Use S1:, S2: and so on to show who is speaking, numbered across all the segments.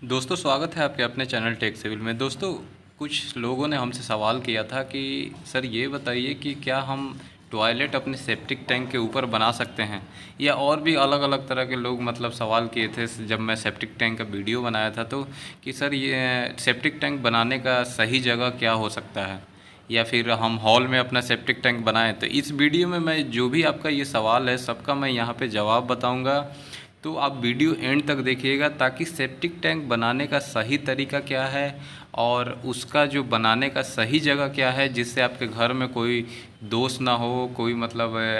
S1: दोस्तों स्वागत है आपके अपने चैनल टेक सिविल में। दोस्तों कुछ लोगों ने हमसे सवाल किया था कि सर ये बताइए कि क्या हम टॉयलेट अपने सेप्टिक टैंक के ऊपर बना सकते हैं, या और भी अलग अलग तरह के लोग सवाल किए थे जब मैं सेप्टिक टैंक का वीडियो बनाया था। तो कि सर ये सेप्टिक टैंक बनाने का सही जगह क्या हो सकता है, या फिर हम हॉल में अपना सेप्टिक टैंक बनाएं। तो इस वीडियो में मैं जो भी आपका ये सवाल है सबका मैं यहाँ पे जवाब बताऊँगा। तो आप वीडियो एंड तक देखिएगा ताकि सेप्टिक टैंक बनाने का सही तरीका क्या है और उसका जो बनाने का सही जगह क्या है, जिससे आपके घर में कोई दोष ना हो। कोई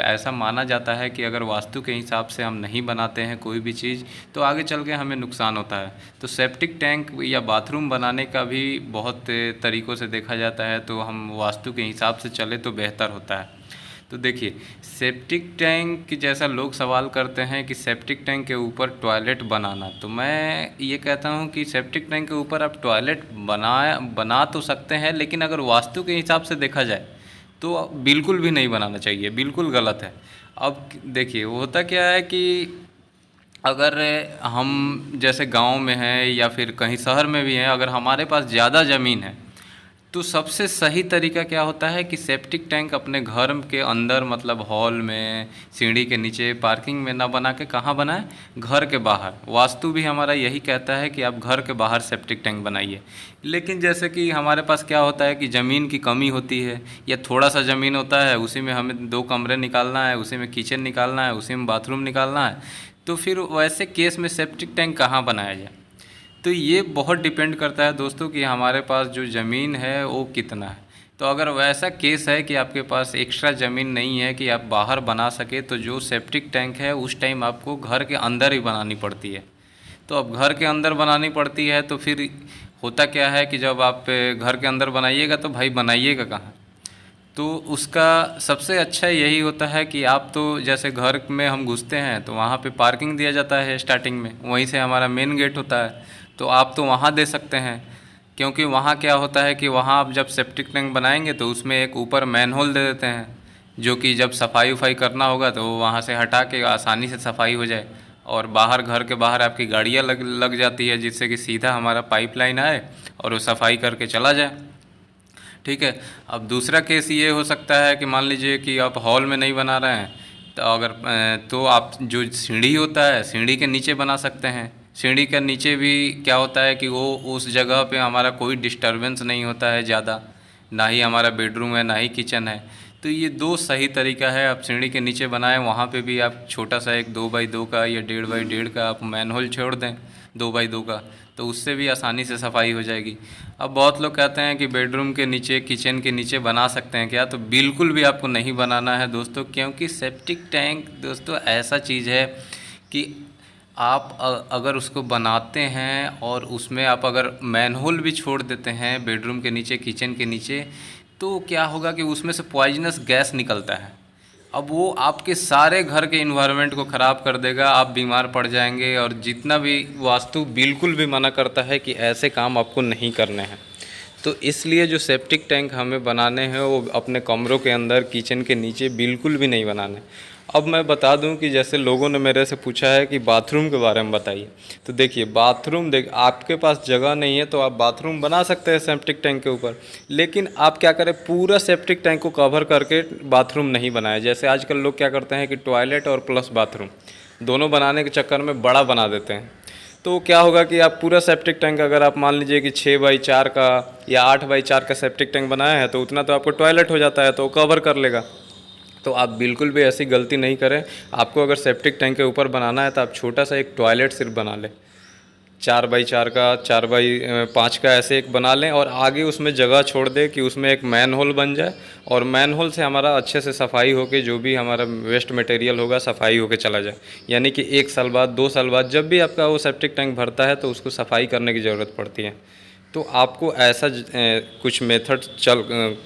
S1: ऐसा माना जाता है कि अगर वास्तु के हिसाब से हम नहीं बनाते हैं कोई भी चीज़ तो आगे चल के हमें नुकसान होता है। तो सेप्टिक टैंक या बाथरूम बनाने का भी बहुत तरीक़ों से देखा जाता है, तो हम वास्तु के हिसाब से चले तो बेहतर होता है। तो देखिए, सेप्टिक टैंक जैसा लोग सवाल करते हैं कि सेप्टिक टैंक के ऊपर टॉयलेट बनाना, तो मैं ये कहता हूँ कि सेप्टिक टैंक के ऊपर आप टॉयलेट बना तो सकते हैं, लेकिन अगर वास्तु के हिसाब से देखा जाए तो बिल्कुल भी नहीं बनाना चाहिए, बिल्कुल गलत है। अब देखिए, वो होता क्या है कि अगर हम जैसे गांव में हैं या फिर कहीं शहर में भी हैं, अगर हमारे पास ज़्यादा ज़मीन है तो सबसे सही तरीका क्या होता है कि सेप्टिक टैंक अपने घर के अंदर, हॉल में, सीढ़ी के नीचे, पार्किंग में ना बना के कहाँ बनाएं, घर के बाहर। वास्तु भी हमारा यही कहता है कि आप घर के बाहर सेप्टिक टैंक बनाइए। लेकिन जैसे कि हमारे पास क्या होता है कि ज़मीन की कमी होती है, या थोड़ा सा ज़मीन होता है, उसी में हमें 2 कमरे निकालना है, उसी में किचन निकालना है, उसी में बाथरूम निकालना है, तो फिर वैसे केस में सेप्टिक टैंक कहाँ बनाया जाए। तो ये बहुत डिपेंड करता है दोस्तों कि हमारे पास जो ज़मीन है वो कितना है। तो अगर वैसा केस है कि आपके पास एक्स्ट्रा ज़मीन नहीं है कि आप बाहर बना सके, तो जो सेप्टिक टैंक है उस टाइम आपको घर के अंदर ही बनानी पड़ती है। तो अब घर के अंदर बनानी पड़ती है तो फिर होता क्या है कि जब आप घर के अंदर बनाइएगा तो भाई बनाइएगा कहाँ। तो उसका सबसे अच्छा यही होता है कि आप तो जैसे घर में हम घुसते हैं तो वहाँ पे पार्किंग दिया जाता है स्टार्टिंग में, वहीं से हमारा मेन गेट होता है, तो आप तो वहाँ दे सकते हैं। क्योंकि वहाँ क्या होता है कि वहाँ आप जब सेप्टिक टैंक बनाएंगे तो उसमें एक ऊपर मैन होल दे देते हैं, जो कि जब सफाई उफाई करना होगा तो वहाँ से हटा के आसानी से सफाई हो जाए। और बाहर, घर के बाहर आपकी गाड़ियाँ लग जाती है, जिससे कि सीधा हमारा पाइपलाइन आए और वो सफाई करके चला जाए। ठीक है। अब दूसरा केस ये हो सकता है कि मान लीजिए कि आप हॉल में नहीं बना रहे हैं, तो तो आप जो सीढ़ी होता है सीढ़ी के नीचे बना सकते हैं। सीढ़ी के नीचे भी क्या होता है कि वो उस जगह पे हमारा कोई डिस्टरबेंस नहीं होता है ज़्यादा, ना ही हमारा बेडरूम है ना ही किचन है। तो ये 2 सही तरीका है। आप सीढ़ी के नीचे बनाएं, वहाँ पे भी आप छोटा सा एक 2x2 का या 1.5x1.5 का आप मैन होल छोड़ दें, 2x2 का, तो उससे भी आसानी से सफाई हो जाएगी। अब बहुत लोग कहते हैं कि बेडरूम के नीचे, किचन के नीचे बना सकते हैं क्या, तो बिल्कुल भी आपको नहीं बनाना है दोस्तों। क्योंकि सेप्टिक टैंक दोस्तों ऐसा चीज़ है कि आप अगर उसको बनाते हैं और उसमें आप अगर मैनहोल भी छोड़ देते हैं बेडरूम के नीचे, किचन के नीचे, तो क्या होगा कि उसमें से पॉइजनस गैस निकलता है। अब वो आपके सारे घर के इन्वायरमेंट को ख़राब कर देगा, आप बीमार पड़ जाएंगे। और जितना भी वास्तु बिल्कुल भी मना करता है कि ऐसे काम आपको नहीं करने हैं। तो इसलिए जो सेप्टिक टैंक हमें बनाने हैं वो अपने कमरों के अंदर, किचन के नीचे बिल्कुल भी नहीं बनाने। अब मैं बता दूं कि जैसे लोगों ने मेरे से पूछा है कि बाथरूम के बारे में बताइए, तो देखिए बाथरूम, आपके पास जगह नहीं है तो आप बाथरूम बना सकते हैं सेप्टिक टैंक के ऊपर, लेकिन आप क्या करें, पूरा सेप्टिक टैंक को कवर करके बाथरूम नहीं बनाए। जैसे आजकल लोग क्या करते हैं कि टॉयलेट और प्लस बाथरूम दोनों बनाने के चक्कर में बड़ा बना देते हैं। तो क्या होगा कि आप पूरा सेप्टिक टैंक, अगर आप मान लीजिए कि 6x4 का या 8x4 का सेप्टिक टैंक बनाया है तो उतना तो आपको टॉयलेट हो जाता है, तो वो कवर कर लेगा। तो आप बिल्कुल भी ऐसी गलती नहीं करें। आपको अगर सेप्टिक टैंक के ऊपर बनाना है तो आप छोटा सा एक टॉयलेट सिर्फ बना लें, 4x4 का, 4x5 का, ऐसे एक बना लें और आगे उसमें जगह छोड़ दें कि उसमें एक मैन होल बन जाए। और मैन होल से हमारा अच्छे से सफाई होके जो भी हमारा वेस्ट मटेरियल होगा सफाई होके चला जाए। यानी कि 1 साल बाद, 2 साल बाद जब भी आपका वो सेप्टिक टैंक भरता है तो उसको सफाई करने की ज़रूरत पड़ती है। तो आपको ऐसा कुछ मेथड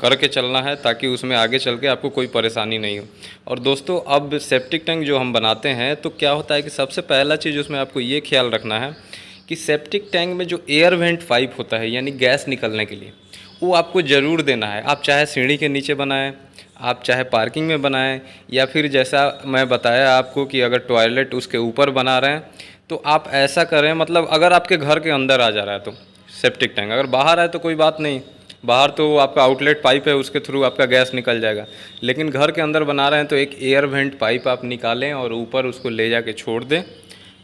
S1: करके चलना है ताकि उसमें आगे चल के आपको कोई परेशानी नहीं हो। और दोस्तों, अब सेप्टिक टैंक जो हम बनाते हैं तो क्या होता है कि सबसे पहला चीज़ उसमें आपको ये ख्याल रखना है कि सेप्टिक टैंक में जो एयर वेंट पाइप होता है, यानी गैस निकलने के लिए, वो आपको ज़रूर देना है। आप चाहे सीढ़ी के नीचे बनाएं, आप चाहे पार्किंग में बनाएं, या फिर जैसा मैं बताया आपको कि अगर टॉयलेट उसके ऊपर बना रहे हैं तो आप ऐसा करें, मतलब अगर आपके घर के अंदर आ जा रहा है तो सेप्टिक टैंक, अगर बाहर है तो कोई बात नहीं, बाहर तो आपका आउटलेट पाइप है, उसके थ्रू आपका गैस निकल जाएगा। लेकिन घर के अंदर बना रहे हैं तो एक एयर वेंट पाइप आप निकालें और ऊपर उसको ले जाके छोड़ दें,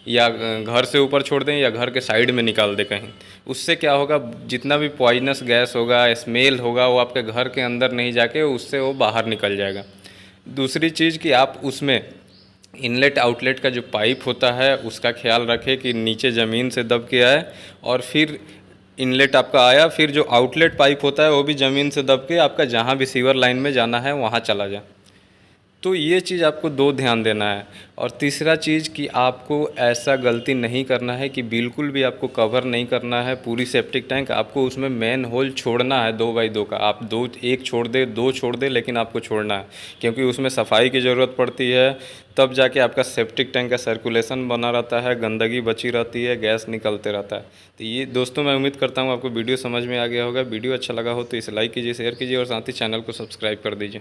S1: या घर से ऊपर छोड़ दें या घर के साइड में निकाल दें कहीं। उससे क्या होगा, जितना भी पॉइजनस गैस होगा, स्मेल होगा, वो आपके घर के अंदर नहीं जाके उससे वो बाहर निकल जाएगा। दूसरी चीज़ कि आप उसमें इनलेट आउटलेट का जो पाइप होता है उसका ख्याल रखें कि नीचे ज़मीन से दब के आए, और फिर इनलेट आपका आया, फिर जो आउटलेट पाइप होता है वो भी ज़मीन से दब के आपका जहाँ भी सीवर लाइन में जाना है वहाँ चला जाए। तो ये चीज़ आपको दो ध्यान देना है। और तीसरा चीज़ कि आपको ऐसा गलती नहीं करना है कि बिल्कुल भी आपको कवर नहीं करना है पूरी सेप्टिक टैंक, आपको उसमें मेन होल छोड़ना है 2x2 का। आप दो, एक छोड़ दे, दो छोड़ दे, लेकिन आपको छोड़ना है, क्योंकि उसमें सफाई की ज़रूरत पड़ती है। तब जाके आपका सेप्टिक टैंक का सर्कुलेशन बना रहता है, गंदगी बची रहती है, गैस निकलते रहता है। तो ये दोस्तों, मैं उम्मीद करता हूँ आपको वीडियो समझ में आ गया होगा। वीडियो अच्छा लगा हो तो इसे लाइक कीजिए, शेयर कीजिए और साथ ही चैनल को सब्सक्राइब कर दीजिए।